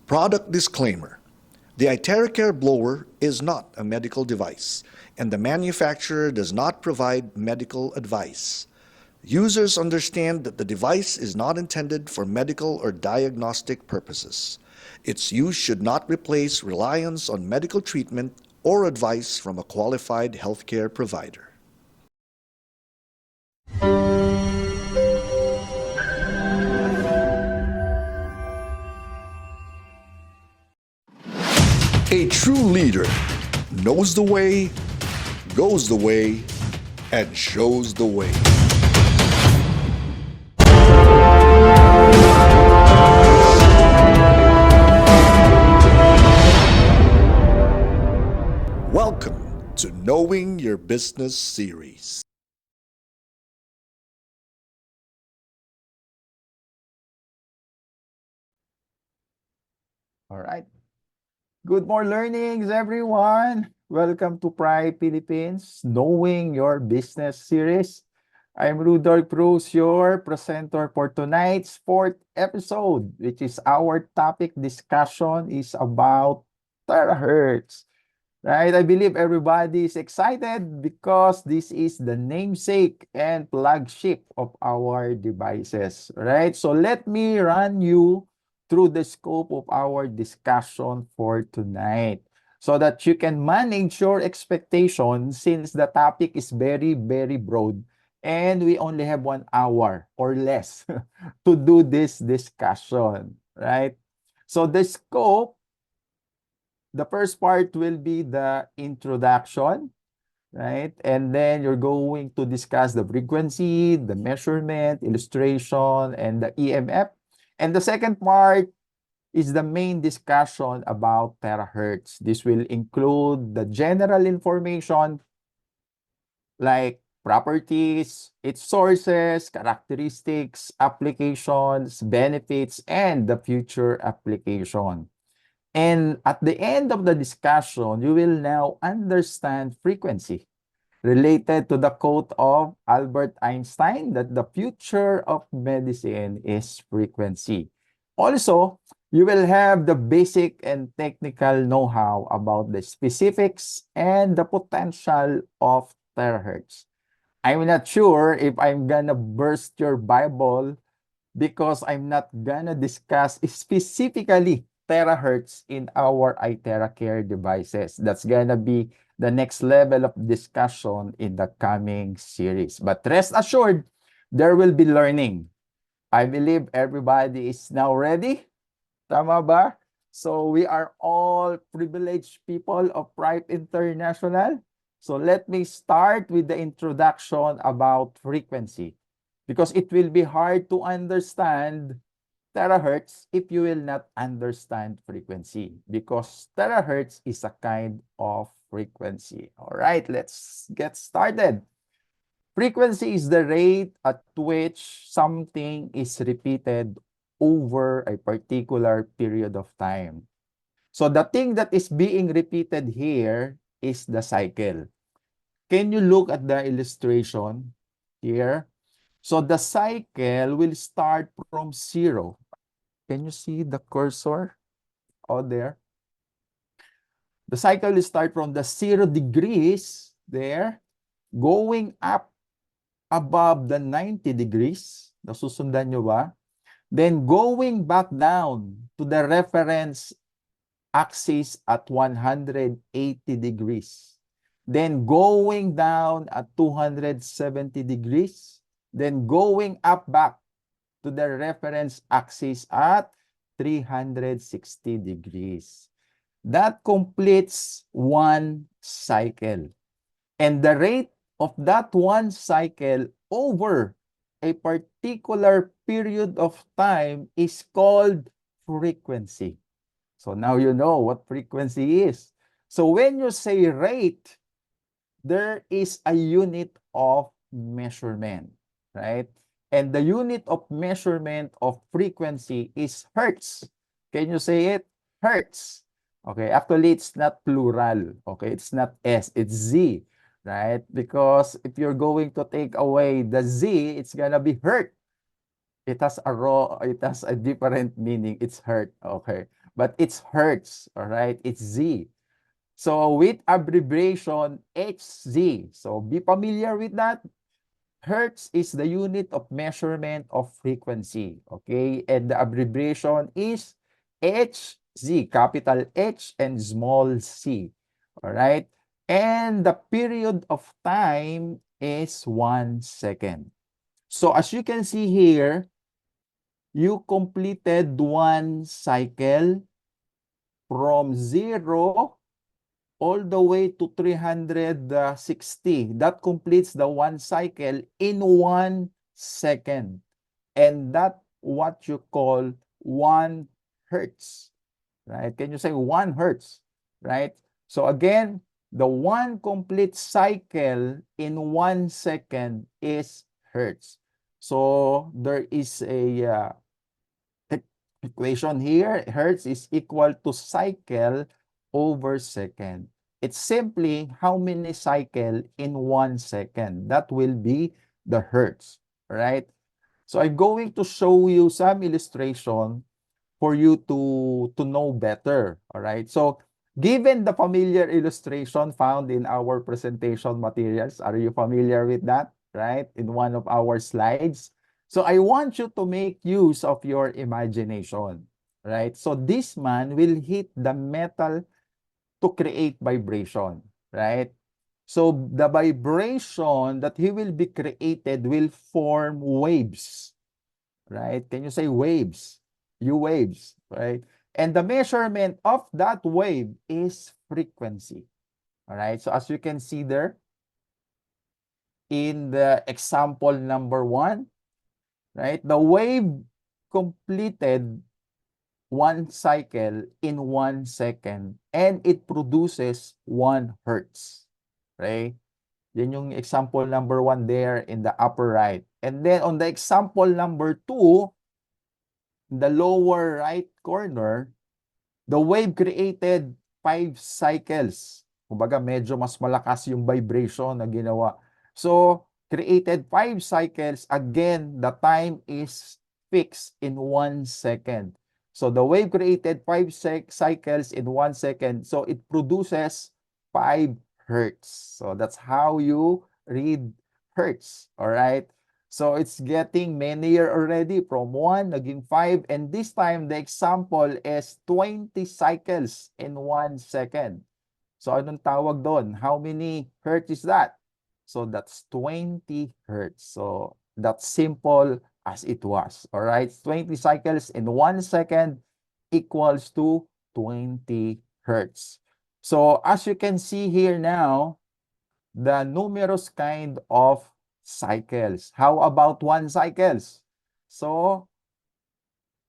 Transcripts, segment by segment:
Product disclaimer. The Iteracare blower is not a medical device, and the manufacturer does not provide medical advice. Users understand that the device is not intended for medical or diagnostic purposes. Its use should not replace reliance on medical treatment or advice from a qualified healthcare provider. A true leader knows the way, goes the way, and shows the way. Welcome to Knowing Your Business series. All right. Good more learnings, everyone. Welcome to Pride Philippines Knowing Your Business series. I'm Rudolph Cruz, your presenter for tonight's fourth episode, which is our topic discussion is about terahertz. Right? I believe everybody is excited because this is the namesake and flagship of our devices. Right? So let me run you through the scope of our discussion for tonight so that you can manage your expectations since the topic is very, very broad and we only have 1 hour or less to do this discussion, right? So the scope, the first part will be the introduction, right? And then you're going to discuss the frequency, the measurement, illustration, and the EMF. And the second part is the main discussion about terahertz. This will include the general information like properties, its sources, characteristics, applications, benefits, and the future application. And at the end of the discussion, you will now understand frequency related to the quote of Albert Einstein that the future of medicine is frequency. Also, you will have the basic and technical know-how about the specifics and the potential of terahertz. I'm not sure if I'm gonna burst your Bible because I'm not gonna discuss specifically terahertz in our iTeraCare devices. That's gonna be the next level of discussion in the coming series. But rest assured, there will be learning. I believe everybody is now ready. Tama ba? So we are all privileged people of Pride International. So let me start with the introduction about frequency because it will be hard to understand terahertz if you will not understand frequency because terahertz is a kind of frequency. All right, let's get started. Frequency is the rate at which something is repeated over a particular period of time. So the thing that is being repeated here is the cycle. Can you look at the illustration here? So the cycle will start from 0. Can you see the cursor out there? The cycle will start from the 0 degrees there, going up above the 90 degrees. Nasusundan nyo ba? Then going back down to the reference axis at 180 degrees. Then going down at 270 degrees. Then going up back to the reference axis at 360 degrees. That completes one cycle. And the rate of that one cycle over a particular period of time is called frequency. So now you know what frequency is. So when you say rate, there is a unit of measurement, right? And the unit of measurement of frequency is hertz. Can you say it? Hertz. Okay, actually it's not plural. Okay, it's not S, it's Z, right? Because if you're going to take away the Z, it's gonna be hurt. It has a different meaning. It's hurt. Okay. but it's hertz, all right? It's Z. So with abbreviation HZ. So be familiar with that. Hertz is the unit of measurement of frequency, okay? And the abbreviation is HZ, capital H and small c, all right? And the period of time is 1 second. So as you can see here, you completed one cycle from 0 all the way to 360. That completes the one cycle in 1 second. And that what you call 1 hertz, right? Can you say 1 hertz, right? So again, the one complete cycle in 1 second is hertz. So there is a equation here. Hertz is equal to cycle over second. It's simply how many cycle in 1 second. That will be the hertz, right? So I'm going to show you some illustration for you to know better, all right? So given the familiar illustration found in our presentation materials, are you familiar with that, right? In one of our slides. So I want you to make use of your imagination, right? So this man will hit the metal to create vibration, right? So the vibration that he will be created will form waves, right? Can you say waves? U waves, right? And the measurement of that wave is frequency, all right? So as you can see there in the example number 1, right? The wave completed one cycle in 1 second and it produces 1 hertz, right? Yan yung example number 1 there in the upper right. And then on the example number 2, in the lower right corner, the wave created 5 cycles. Kumbaga, medyo mas malakas yung vibration na ginawa. So, created 5 cycles. Again, the time is fixed in 1 second. So, the wave created 5 cycles in 1 second. So, it produces 5 hertz. So, that's how you read hertz. All right? So, it's getting manyer already from 1, naging 5. And this time, the example is 20 cycles in 1 second. So, anong tawag doon? How many hertz is that? So, that's 20 hertz. So, that's simple as it was. All right? 20 cycles in 1 second equals to 20 hertz. So, as you can see here now, the numerous kind of cycles. How about 1 cycles? So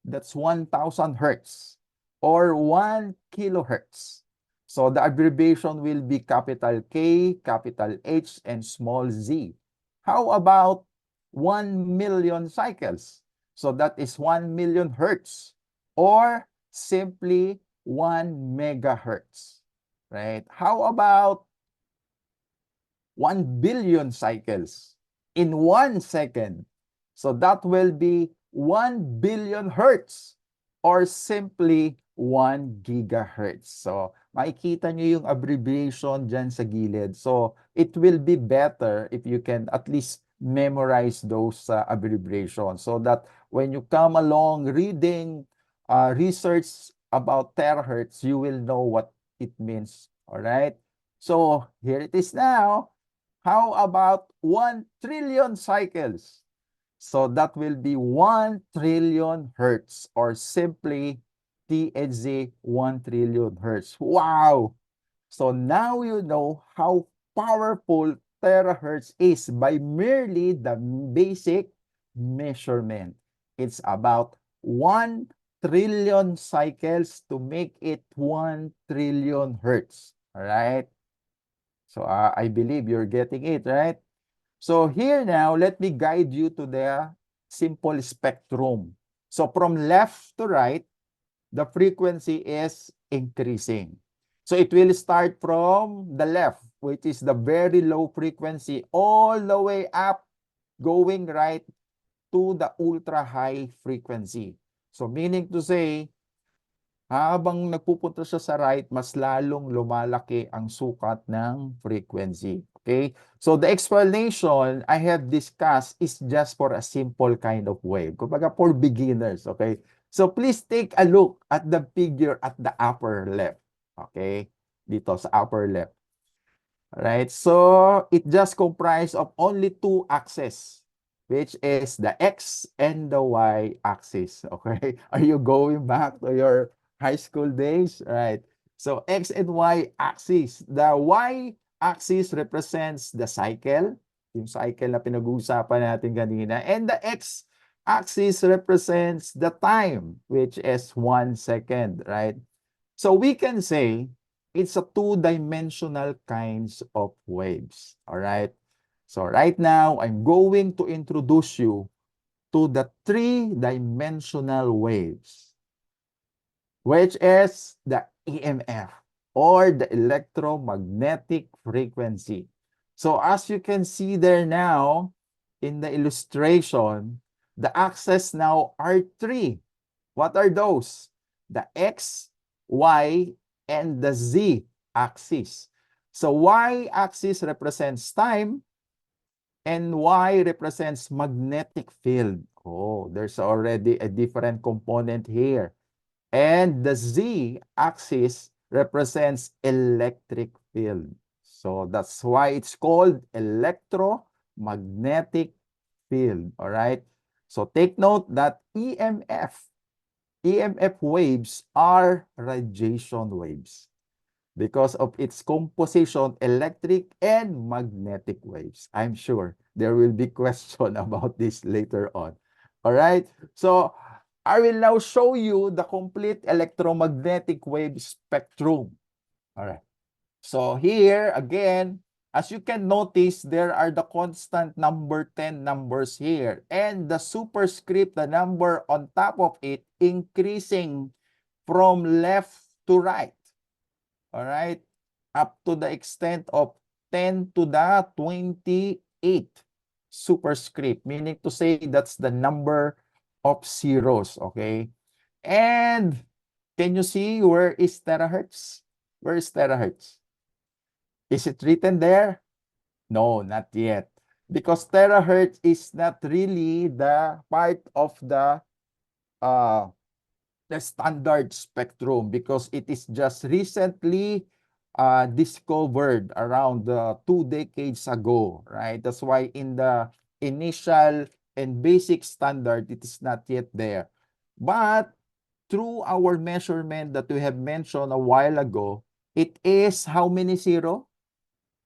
that's 1,000 hertz or 1 kilohertz. So the abbreviation will be capital K, capital H, and small z. How about 1 million cycles? So that is 1 million hertz or simply 1 megahertz, right? How about 1 billion cycles in 1 second? So that will be 1 billion hertz or simply 1 gigahertz. So makikita nyo yung abbreviation dyan sa gilid. So it will be better if you can at least memorize those abbreviations so that when you come along reading research about terahertz, you will know what it means. All right? So here it is now. How about 1 trillion cycles? So that will be 1 trillion hertz or simply THZ 1 trillion hertz. Wow! So now you know how powerful terahertz is by merely the basic measurement. It's about 1 trillion cycles to make it 1 trillion hertz. All right? So I believe you're getting it, right? So here now, let me guide you to the simple spectrum. So from left to right, the frequency is increasing. So it will start from the left, which is the very low frequency, all the way up, going right to the ultra high frequency. So meaning to say, habang nagpupunta siya sa right, mas lalong lumalaki ang sukat ng frequency. Okay? So the explanation I have discussed is just for a simple kind of wave. Kumbaga for beginners. Okay? So please take a look at the figure at the upper left. Okay? Dito sa upper left. Alright, so it just comprised of only two axes, which is the X and the Y axis. Okay, are you going back to your high school days? Right. So X and Y axis. The Y axis represents the cycle, yung cycle na pinag-uusapan natin kanina, and the X axis represents the time, which is 1 second, right? So we can say it's a two-dimensional kinds of waves. All right. So right now, I'm going to introduce you to the three-dimensional waves, which is the EMF or the electromagnetic frequency. So as you can see there now in the illustration, the axes now are three. What are those? The X, Y, and the Z axis. So Y axis represents time and Y represents magnetic field. Oh, there's already a different component here. And the Z axis represents electric field. So that's why it's called electromagnetic field. All right. So take note that EMF waves are radiation waves because of its composition, electric and magnetic waves. I'm sure there will be question about this later on. All right. So I will now show you the complete electromagnetic wave spectrum. All right. So here again, as you can notice, there are the constant number 10 numbers here. And the superscript, the number on top of it, increasing from left to right. All right. Up to the extent of 10 to the 28 superscript, meaning to say that's the number of zeros. Okay. And can you see where is terahertz? Where is terahertz? Is it written there? No, not yet. Because terahertz is not really the part of uh, the standard spectrum because it is just recently discovered around 2 decades ago, right? That's why in the initial and basic standard, it is not yet there. But through our measurement that we have mentioned a while ago, it is how many zero?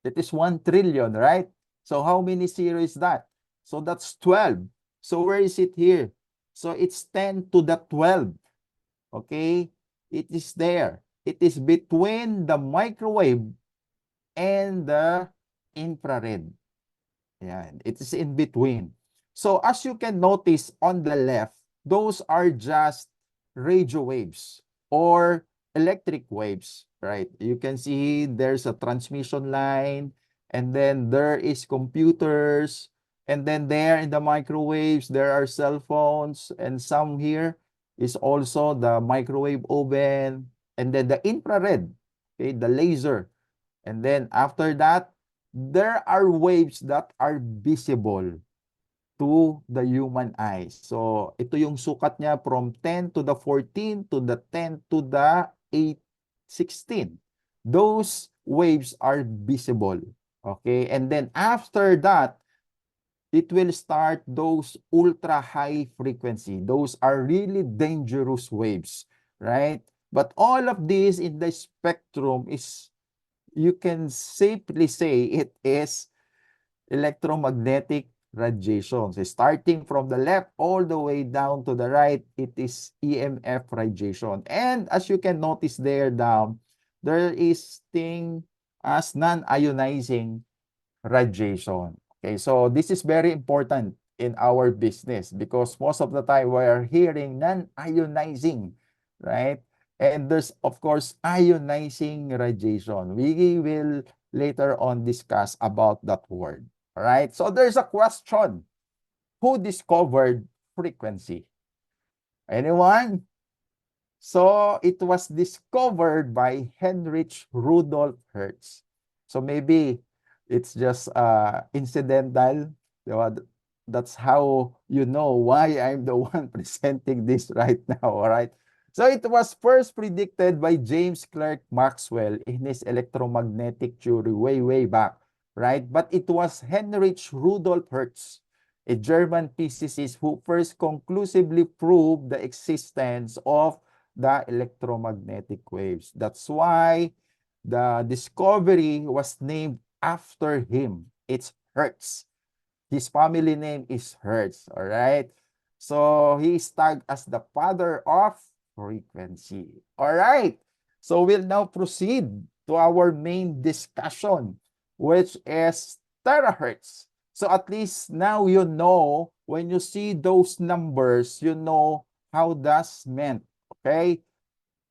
That is 1 trillion, right? So how many zero is that? So that's 12. So where is it here? So it's 10 to the 12. Okay? It is there. It is between the microwave and the infrared. Yeah, it is in between. So as you can notice on the left, those are just radio waves or electric waves, right? You can see there's a transmission line, and then there is computers, and then there in the microwaves, there are cell phones, and some here is also the microwave oven, and then the infrared, okay, the laser. And then after that, there are waves that are visible to the human eyes. So, ito yung sukat niya from 10 to the 14 to the 10 to the 16. Those waves are visible. Okay? And then after that, it will start those ultra high frequency. Those are really dangerous waves, right? But all of this in the spectrum is, you can safely say it is electromagnetic radiation. So starting from the left all the way down to the right, it is EMF radiation. And as you can notice there down, there is thing as non-ionizing radiation. Okay, so this is very important in our business because most of the time we are hearing non-ionizing, right? And there's, of course, ionizing radiation. We will later on discuss about that word. All right. So there's a question. Who discovered frequency? Anyone? So it was discovered by Heinrich Rudolf Hertz. So maybe it's just incidental. Diba? That's how you know why I'm the one presenting this right now, all right? So it was first predicted by James Clerk Maxwell in his electromagnetic theory way back, right? But it was Heinrich Rudolf Hertz, a German physicist who first conclusively proved the existence of the electromagnetic waves. That's why the discovery was named after him. It's Hertz. His family name is Hertz, all right? So he is tagged as the father of frequency. All right. So we'll now proceed to our main discussion, which is terahertz. So at least now you know when you see those numbers, you know how that's meant. Okay.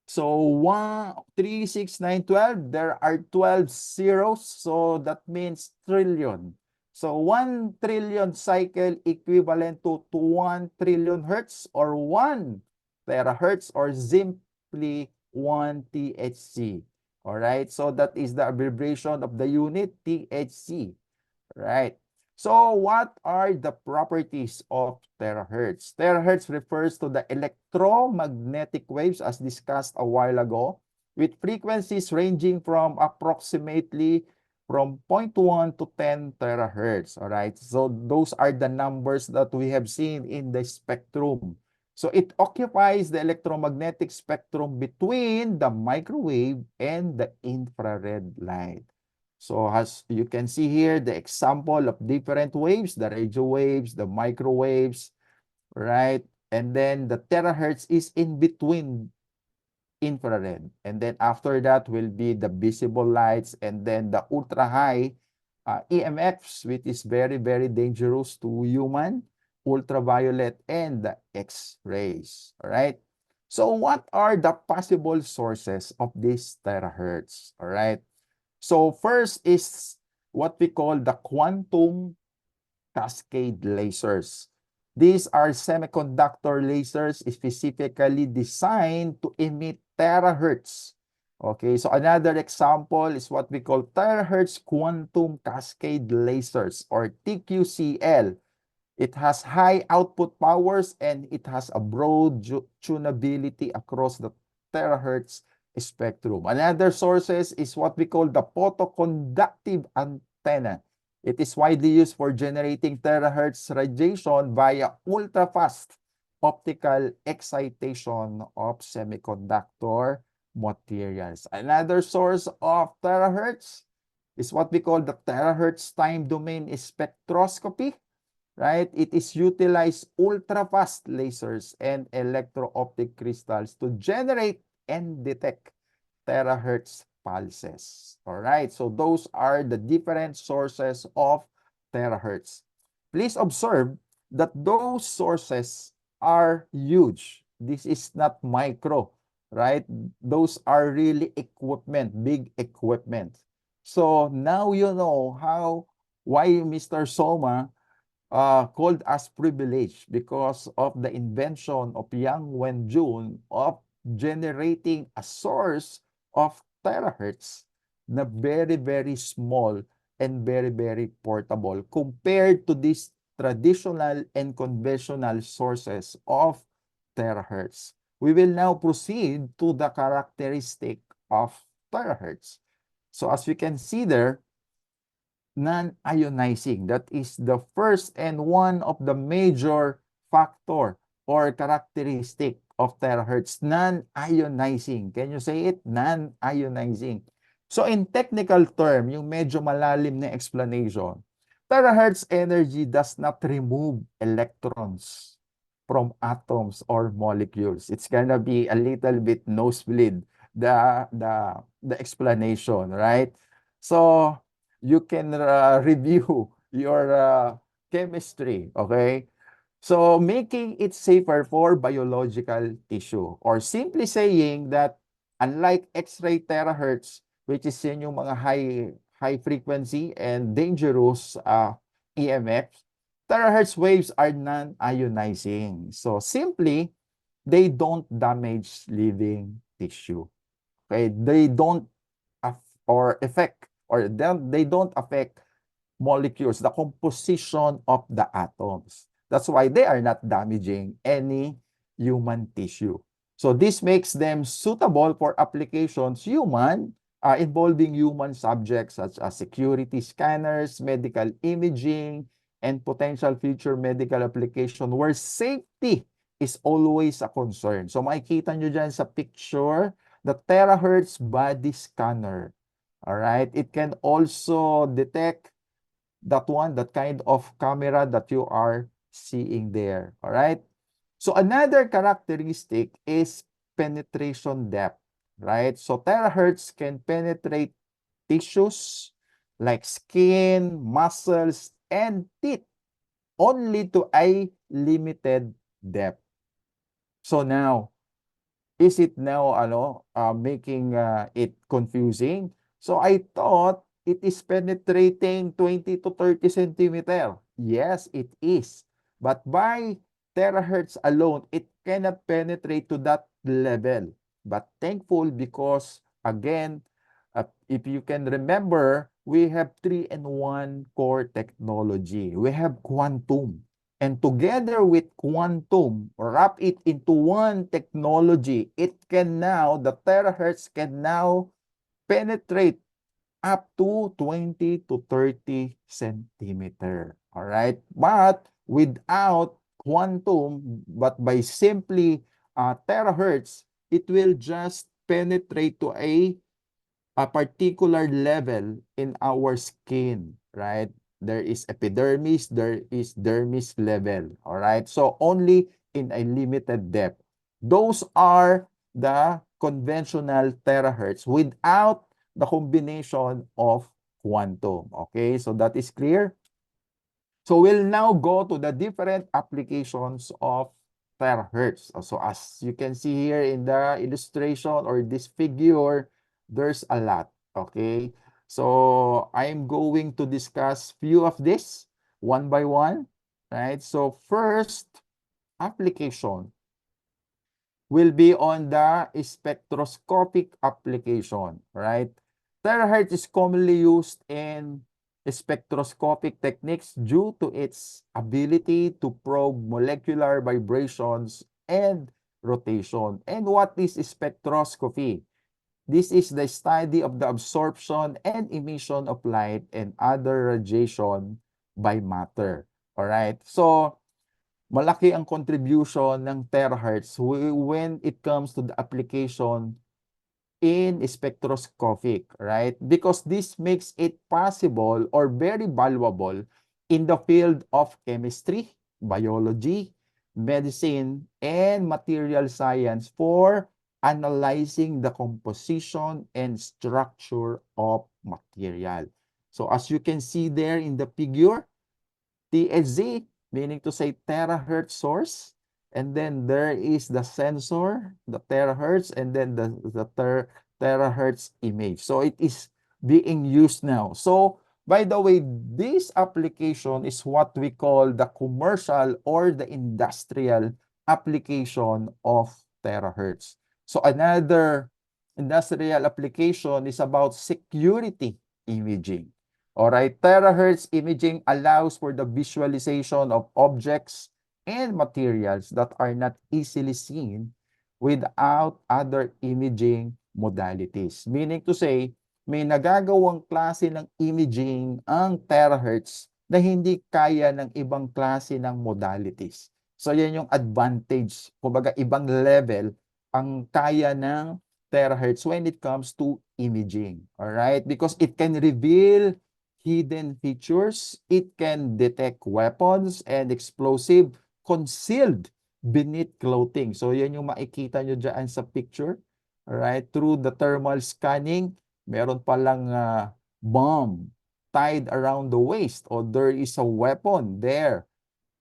So 1, 3, 6, 9, 12. There are 12 zeros. So that means trillion. So 1 trillion cycle equivalent to 1 trillion hertz or 1 terahertz or simply 1 THz. All right. So that is the abbreviation of the unit THz. Right. So what are the properties of terahertz? Terahertz refers to the electromagnetic waves as discussed a while ago, with frequencies ranging from approximately from 0.1 to 10 terahertz. All right. So those are the numbers that we have seen in the spectrum. So it occupies the electromagnetic spectrum between the microwave and the infrared light. So as you can see here, the example of different waves, the radio waves, the microwaves, right? And then the terahertz is in between infrared. And then after that will be the visible lights and then the ultra high EMFs, which is very dangerous to human, ultraviolet, and the X-rays. All right. So what are the possible sources of these terahertz? All right. So first is what we call the quantum cascade lasers. These are semiconductor lasers specifically designed to emit terahertz. Okay, so another example is what we call terahertz quantum cascade lasers or TQCL. It has high output powers and it has a broad tunability across the terahertz spectrum. Another sources is what we call the photoconductive antenna. It is widely used for generating terahertz radiation via ultra-fast optical excitation of semiconductor materials. Another source of terahertz is what we call the terahertz time domain spectroscopy. Right? It is utilized ultra-fast lasers and electro-optic crystals to generate and detect terahertz pulses. All right, so those are the different sources of terahertz. Please observe that those sources are huge. This is not micro, right? Those are really equipment, big equipment. So now you know why Mr. Soma called as privileged because of the invention of Yang Wen-jun of generating a source of terahertz na very small and very portable compared to these traditional and conventional sources of terahertz. We will now proceed to the characteristic of terahertz. So as we can see there, non-ionizing. That is the first and one of the major factor or characteristic of terahertz, non-ionizing. Can you say it? Non-ionizing. So in technical term, yung medyo malalim na explanation, terahertz energy does not remove electrons from atoms or molecules. It's gonna be a little bit nosebleed, the explanation, right? So you can review your chemistry, okay? So making it safer for biological tissue or simply saying that unlike X-ray terahertz, which is yun yung mga high frequency and dangerous EMFs, terahertz waves are non-ionizing. So simply, they don't damage living tissue. Okay, they don't or affect or they don't affect molecules, the composition of the atoms. That's why they are not damaging any human tissue. So this makes them suitable for applications involving human subjects such as security scanners, medical imaging, and potential future medical application where safety is always a concern. So makikita nyo dyan sa picture, the terahertz body scanner. All right, it can also detect that kind of camera that you are seeing there. All right. So another characteristic is penetration depth, right? So terahertz can penetrate tissues like skin, muscles, and teeth only to a limited depth. So now, is it now making it confusing? So I thought it is penetrating 20 to 30 centimeter. Yes, it is. But by terahertz alone, it cannot penetrate to that level. But thankful because again, if you can remember, we have 3-in-1 core technology. We have quantum. And together with quantum, wrap it into one technology, it can now, the terahertz can now penetrate up to 20 to 30 centimeter. All right. But without quantum, but by simply terahertz, it will just penetrate to a particular level in our skin, right? There is epidermis, there is dermis level, all right? So only in a limited depth. Those are the conventional terahertz without the combination of quantum, okay? So that is clear. So we'll now go to the different applications of terahertz. So as you can see here in the illustration or this figure, there's a lot, okay? So I'm going to discuss few of this one by one, right? So first application will be on the spectroscopic application, right? Terahertz is commonly used in spectroscopic techniques due to its ability to probe molecular vibrations and rotation. And what is spectroscopy? This is the study of the absorption and emission of light and other radiation by matter. All right? So, malaki ang contribution ng terahertz when it comes to the application in spectroscopic, right? Because this makes it possible or very valuable in the field of chemistry, biology, medicine, and material science for analyzing the composition and structure of material. So as you can see there in the figure, THZ, meaning to say terahertz source. And then there is the sensor, the terahertz, and then the terahertz image. So it is being used now. So by the way, this application is what we call the commercial or the industrial application of terahertz. So another industrial application is about security imaging. All right, terahertz imaging allows for the visualization of objects and materials that are not easily seen without other imaging modalities. Meaning to say, may nagagawang klase ng imaging ang terahertz na hindi kaya ng ibang klase ng modalities. So yan yung advantage, kumbaga ibang level ang kaya ng terahertz when it comes to imaging. All right, because it can reveal hidden features. It can detect weapons and explosive concealed beneath clothing. So yan yung makikita nyo dyan sa picture. Alright, through the thermal scanning, meron palang bomb tied around the waist or there is a weapon there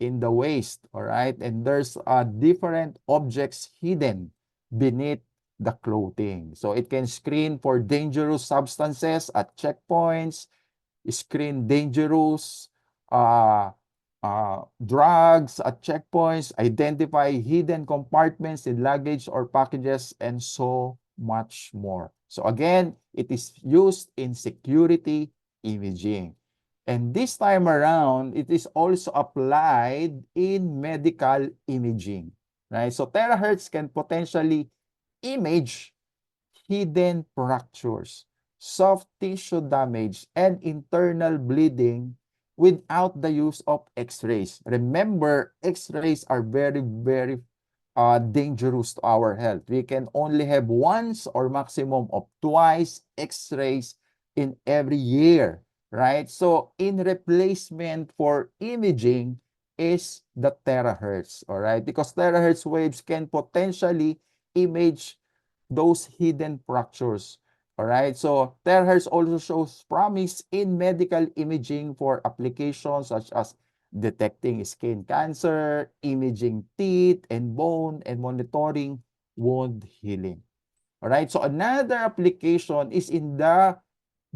in the waist. Alright, and there's different objects hidden beneath the clothing. So it can screen for dangerous substances at checkpoints, screen dangerous drugs at checkpoints, identify hidden compartments in luggage or packages, and so much more. So again, it is used in security imaging. And this time around, it is also applied in medical imaging, right? So terahertz can potentially image hidden fractures, soft tissue damage, and internal bleeding without the use of x-rays. Remember, x-rays are very, very dangerous to our health. We can only have once or maximum of twice x-rays in every year, right? So in replacement for imaging is the terahertz, all right? Because terahertz waves can potentially image those hidden fractures. All right, so terahertz also shows promise in medical imaging for applications such as detecting skin cancer, imaging teeth and bone, and monitoring wound healing. All right, so another application is in the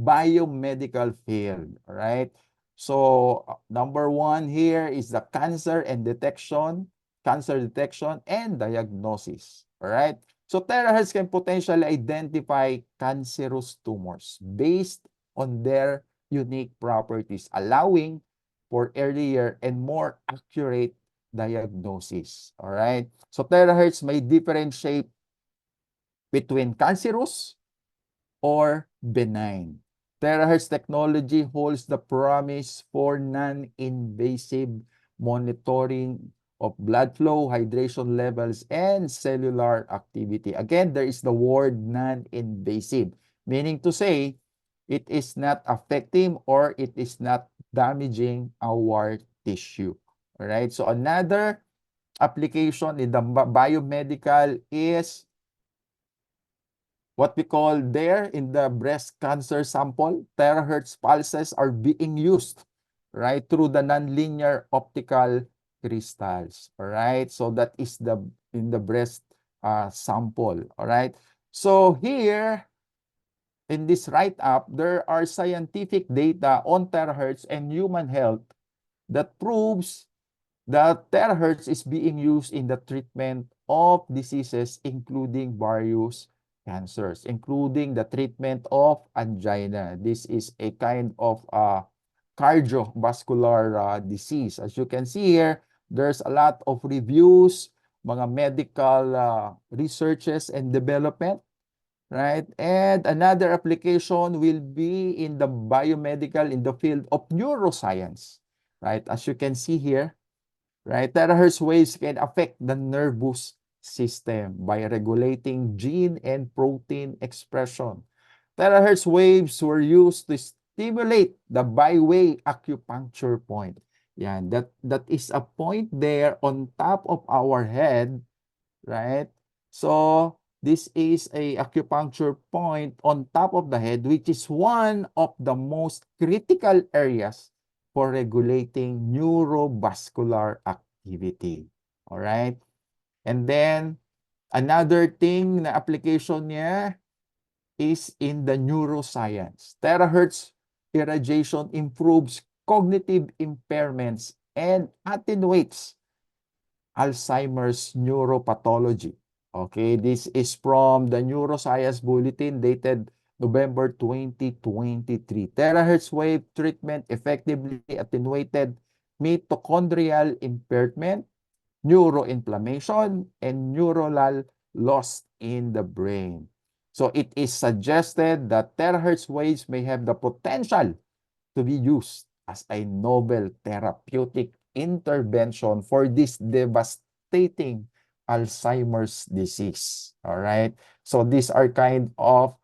biomedical field. All right, so number one here is the cancer detection and diagnosis. All right, so terahertz can potentially identify cancerous tumors based on their unique properties, allowing for earlier and more accurate diagnosis. All right, so terahertz may differentiate between cancerous or benign. Terahertz technology holds the promise for non-invasive monitoring of blood flow, hydration levels, and cellular activity. Again, there is the word non-invasive, meaning to say it is not affecting or it is not damaging our tissue. All right, so another application in the biomedical is what we call there in the breast cancer sample, terahertz pulses are being used, right, through the nonlinear optical crystals, all right? So that is the in the breast sample, all right? So here, in this write-up, there are scientific data on terahertz and human health that proves that terahertz is being used in the treatment of diseases including various cancers, including the treatment of angina. This is a kind of cardiovascular disease. As you can see here, there's a lot of reviews, mga medical researches and development, right? And another application will be in the biomedical, in the field of neuroscience, right? As you can see here, right? Terahertz waves can affect the nervous system by regulating gene and protein expression. Terahertz waves were used to stimulate the byway acupuncture point. Yan, that is a point there on top of our head, right? So this is a acupuncture point on top of the head, which is one of the most critical areas for regulating neurovascular activity. All right? And then another thing na application niya is in the neuroscience. Terahertz irradiation improves cognitive impairments and attenuates Alzheimer's neuropathology. Okay, this is from the Neuroscience Bulletin dated November 2023. Terahertz wave treatment effectively attenuated mitochondrial impairment, neuroinflammation, and neuronal loss in the brain. So it is suggested that terahertz waves may have the potential to be used as a novel therapeutic intervention for this devastating Alzheimer's disease. All right. So these are kind of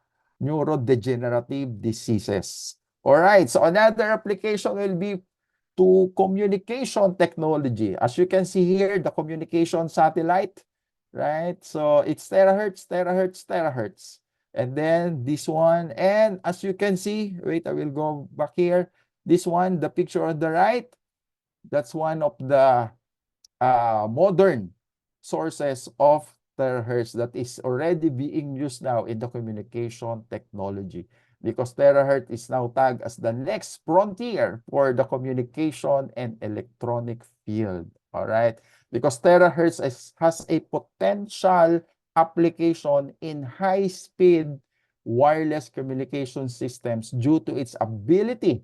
neurodegenerative diseases. All right. So another application will be to communication technology. As you can see here, the communication satellite, right? So it's terahertz, terahertz, terahertz. And then this one, and as you can see, wait, I will go back here. This one, the picture on the right, that's one of the modern sources of terahertz that is already being used now in the communication technology, because terahertz is now tagged as the next frontier for the communication and electronic field. All right, because terahertz has a potential application in high-speed wireless communication systems due to its ability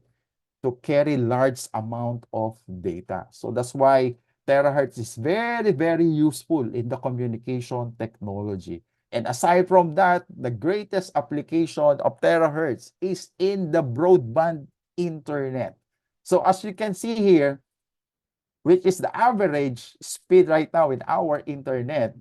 to carry large amount of data. So that's why terahertz is very, very useful in the communication technology. And aside from that, the greatest application of terahertz is in the broadband internet. So as you can see here, which is the average speed right now in our internet,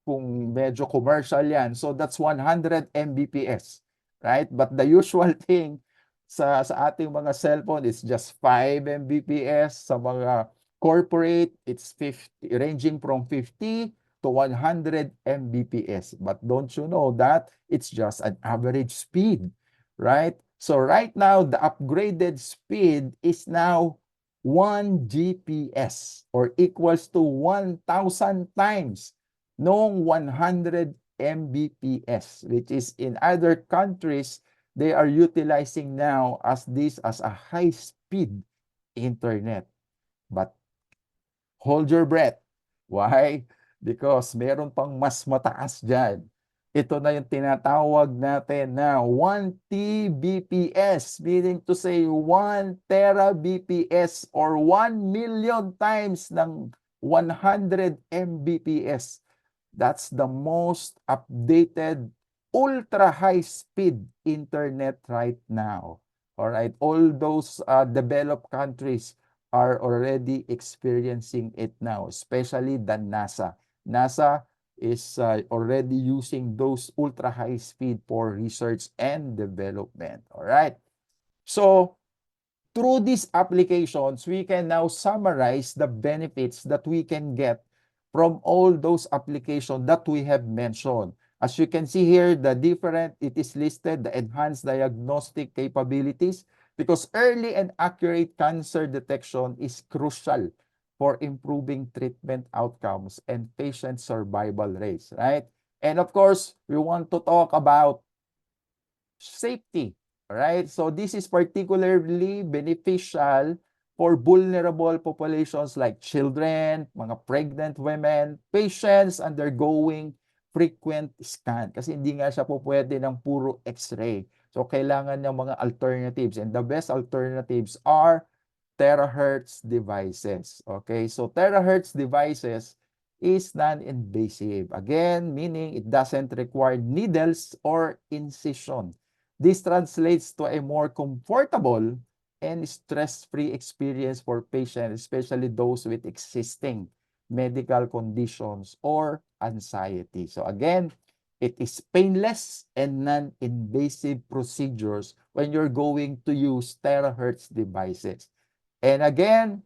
kung medyo commercial yan, so that's 100 Mbps, right? But the usual thing sa ating mga cellphone is just 5 Mbps. Sa mga corporate, it's 50, ranging from 50 to 100 Mbps. But don't you know that it's just an average speed, right? So right now, the upgraded speed is now 1 GPS or equals to 1,000 times noong 100 Mbps, which is in other countries, they are utilizing now as this as a high-speed internet. But hold your breath. Why? Because meron pang mas mataas dyan. Ito na yung tinatawag natin na 1 Tbps, meaning to say 1 Terabps or 1 million times ng 100 Mbps. That's the most updated ultra high speed internet right now. All right, all those developed countries are already experiencing it now, especially the NASA. NASA is already using those ultra high speed for research and development. All right. So through these applications, we can now summarize the benefits that we can get from all those applications that we have mentioned. As you can see here, it is listed, the enhanced diagnostic capabilities, because early and accurate cancer detection is crucial for improving treatment outcomes and patient survival rates, right? And of course, we want to talk about safety. All right, so this is particularly beneficial for vulnerable populations like children, mga pregnant women, patients undergoing frequent scan. Kasi hindi nga siya po pwede ng puro x-ray. So kailangan ng mga alternatives, and the best alternatives are terahertz devices. Okay, so terahertz devices is non-invasive. Again, meaning it doesn't require needles or incision. This translates to a more comfortable and stress-free experience for patients, especially those with existing medical conditions or anxiety. So again, it is painless and non-invasive procedures when you're going to use terahertz devices. And again,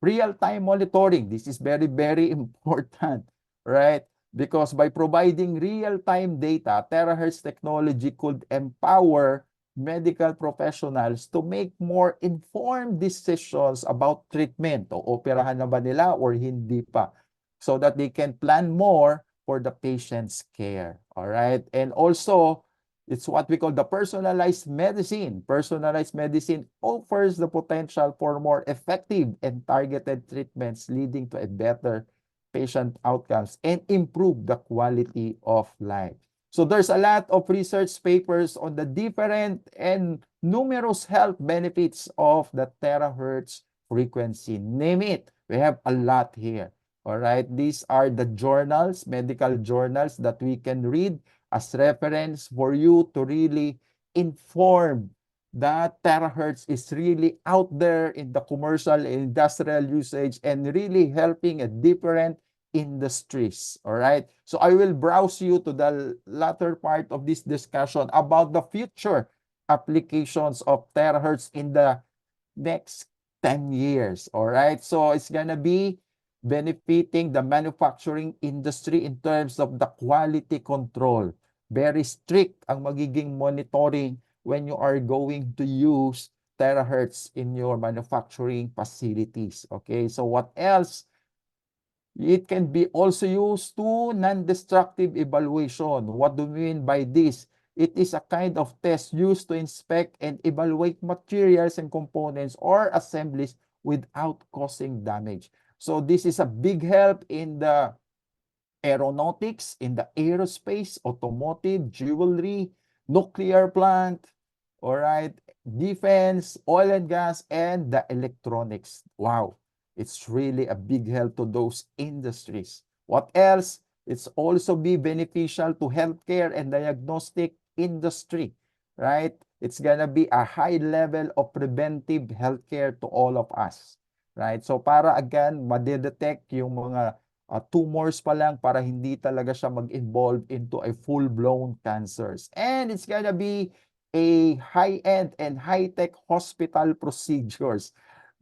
real-time monitoring. This is very, very important, right? Because by providing real-time data, terahertz technology could empower medical professionals to make more informed decisions about treatment. O operahan na ba nila or hindi pa? So that they can plan more for the patient's care. All right? And also, it's what we call the personalized medicine. Personalized medicine offers the potential for more effective and targeted treatments, leading to a better patient outcomes and improve the quality of life. So there's a lot of research papers on the different and numerous health benefits of the terahertz frequency. Name it. We have a lot here. All right. These are the journals, medical journals that we can read as reference for you to really inform that terahertz is really out there in the commercial and industrial usage and really helping a different industries. All right. So I will browse you to the latter part of this discussion about the future applications of terahertz in the next 10 years. All right. So it's gonna be benefiting the manufacturing industry in terms of the quality control. Very strict ang magiging monitoring when you are going to use terahertz in your manufacturing facilities. Okay, so what else It can be also used to non-destructive evaluation. What do we mean by this? It is a kind of test used to inspect and evaluate materials and components or assemblies without causing damage. So this is a big help in the aeronautics, in the aerospace, automotive, jewelry, nuclear plant, all right, defense, oil and gas, and the electronics. Wow, it's really a big help to those industries. What else? It's also be beneficial to healthcare and diagnostic industry, right? It's gonna be a high level of preventive healthcare to all of us, right? So para again, madedetect yung mga tumors pa lang para hindi talaga siya mag-involve into a full-blown cancers. And it's gonna be a high-end and high-tech hospital procedures.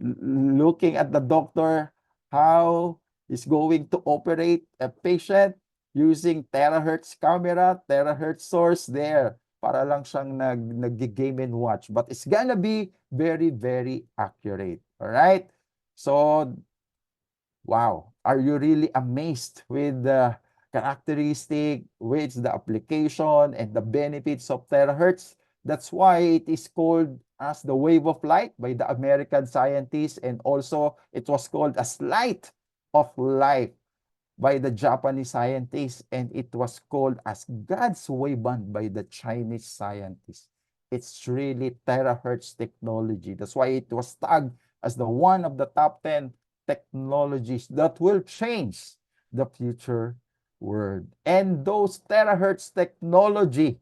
Looking at the doctor, how is going to operate a patient using terahertz camera, terahertz source there. Para lang siyang nag-game and watch. But it's gonna be very, very accurate. All right? So, wow, are you really amazed with the characteristic, with the application and the benefits of terahertz? That's why it is called as the wave of light by the American scientists, and also it was called as light of life by the Japanese scientists, and it was called as God's wavelength by the Chinese scientists. It's really terahertz technology. That's why it was tagged as the one of the top 10 technologies that will change the future world. And those terahertz technology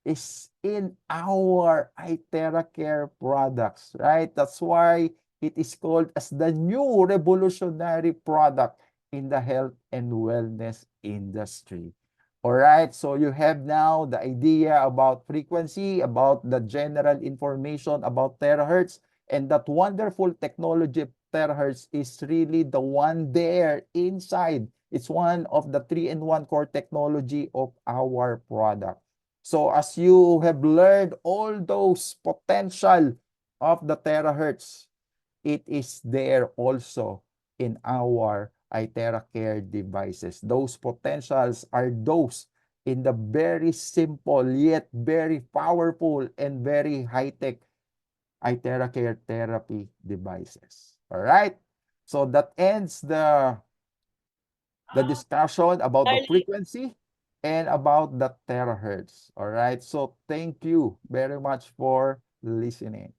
is in our iTeracare products, right? That's why it is called as the new revolutionary product in the health and wellness industry. All right, so you have now the idea about frequency, about the general information about terahertz, and that wonderful technology of terahertz is really the one there inside. It's one of the 3-in-1 core technology of our product. So as you have learned all those potential of the terahertz, it is there also in our iTeracare devices. Those potentials are those in the very simple yet very powerful and very high-tech iTeracare therapy devices. All right? So that ends the discussion about the Darling. frequency and about the terahertz. All right. So thank you very much for listening.